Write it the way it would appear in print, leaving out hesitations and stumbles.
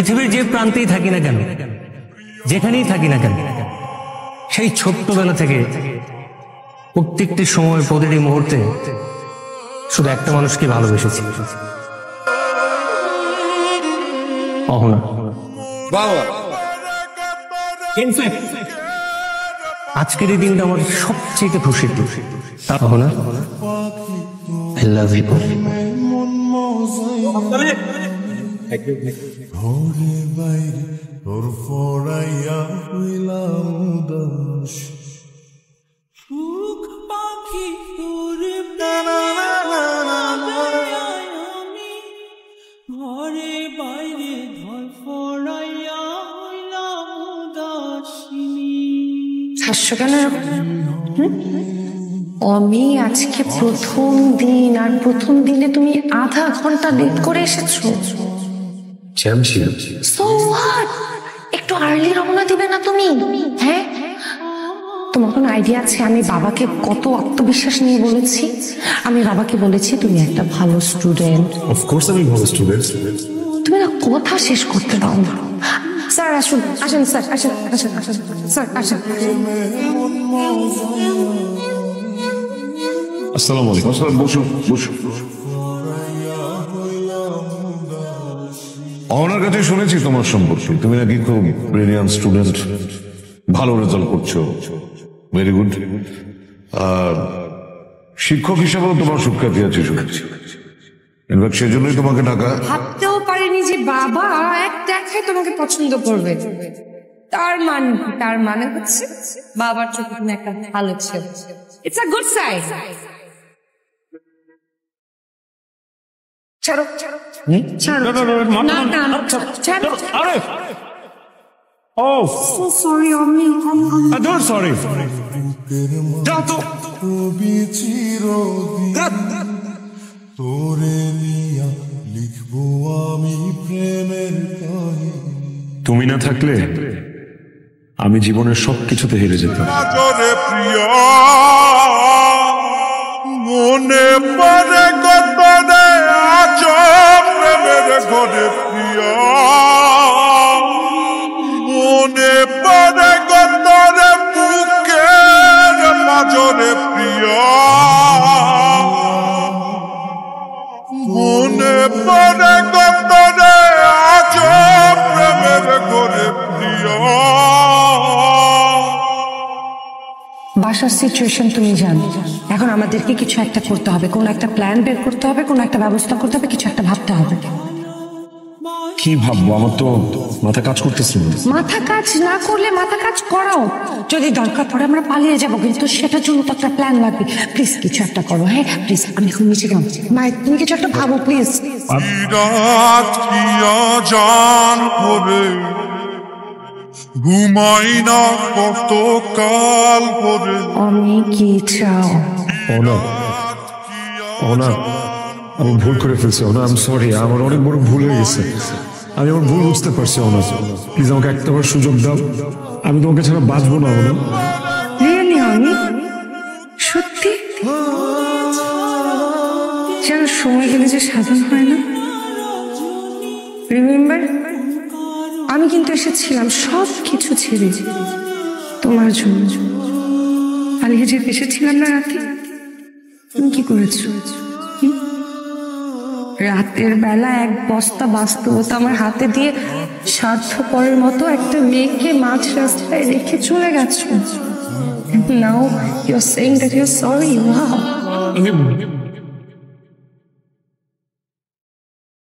পৃথিবীর যে প্রান্তেই থাকি না কেন, যেখানেই থাকি না কেন, সেই ছোট্টবেলা থেকে প্রত্যেকটি সময় প্রতিটি মুহূর্তে শুধু একটা মানুষকে ভালোবেসেছি, অহনা। আজকের এই দিনটা আমার সবচেয়ে খুশির দিন। Ahana, I love you. ঘরে বাইরে তোর ফরাইয়া হইলাম উদাস, সুখ পাখি তোরে আমি ঘরে বাইরে ধর ফরাইয়া হইলাম উদাসিনী। হাসছো কেন? আমি আজকে প্রথম দিন, আর প্রথম দিনে তুমি আধা ঘন্টা লেট করে এসেছো। So what? একটু আর্লি রওনা দিবে না তুমি? হ্যাঁ, তোমার কোনো আইডিয়া আছে আমি বাবাকে কত আত্মবিশ্বাস নিয়ে বলেছি? আমি বাবাকে বলেছি তুমি একটা ভালো স্টুডেন্ট। অফকোর্স আমি ভালো স্টুডেন্ট। তুমি না কথা শেষ করতে দাও না। স্যার আসুন, আসেন স্যার, আসেন আসেন আসেন স্যার, আসেন। আসসালামু আলাইকুম। স্যার বসুন বসুন। অহনার কাছে শুনেছি তোমার সম্পর্কে, তুমি নাকি খুব ব্রিলিয়ান্ট স্টুডেন্ট, ভালো রেজাল্ট করছো, ভেরি গুড। আর শিক্ষক হিসাবেও তোমার সুখ্যাতি আছে শুনেছি। ইনফ্যাক্ট সেজন্যই তোমাকে টাকা। ভাবতেও পারিনি যে বাবা এক দেখায় তোমাকে পছন্দ করবে। তার মানে হচ্ছে বাবার চোখে তুমি একটা ভালো ছেলে। It's a good sign. ছাড়ো ছাড়ো ছাড়ো, না না না ছাড়ো। আরে ও সো সরি আমি ডোন্ট সরি, যাও তো। তোরে নিয়া লিখবো আমি প্রেমের কাহিনী। তুমি না থাকলে আমি জীবনের সবকিছুতে হেরে যেতাম। মনে পড়ে কত রে আজ প্রেমের ঘরে প্রিয়া, মনে পড়ে কত রে বুকের মাঝরে প্রিয়া, মনে পড়ে কত রে আজ প্রেমের ঘরে প্রিয়া। বাসার সিচুয়েশন তুমি জানো, এখন আমাদেরকে কিছু একটা করতে হবে, কোন একটা প্ল্যান বের করতে হবে, কোন একটা ব্যবস্থা করতে হবে, কিছু একটা ভাবতে হবে। কি ভাববো, আমার তো মাথা কাজ করতেছে না। মাথা কাজ না করলে মাথা কাজ করাও, যদি দরকার পড়ে আমরা পালিয়ে যাবো, কিন্তু সেটার জন্য তো একটা প্ল্যান লাগবে। প্লিজ কিছু একটা করো। হ্যাঁ প্লিজ, আমি এখন নিচে গেলাম। মায়ের তুমি কিছু একটা ভাবো প্লিজ। ঘুমাই না কত কাল পরে। আমি কি চাও? আমি ভুল করে ফেলছি। আই এম সরি, আমার অনেক বড় ভুল হয়ে গেছে। আমি আমার ভুল বুঝতে পারছি। প্লিজ আমাকে একটাবার সুযোগ দাও, আমি তোমাকে ছাড়া বাঁচবো না। রিয়েলি আমি সত্যি যেন সময় গেলে যে সাধন হয় না। রিমেম্বার, আমি কিন্তু এসেছিলাম সব কিছু ছেড়ে তোমার জন্য। পালিয়ে যেতে এসেছিলাম না রাতে, তুমি কি করেছো? রাতের বেলা এক বস্তা বাস্তবতা আমার হাতে দিয়ে স্বার্থপরের মতো একটা মেয়েকে মাঝ রাস্তায় রেখে চলে গেছো। Now you're saying that you're sorry. Wow.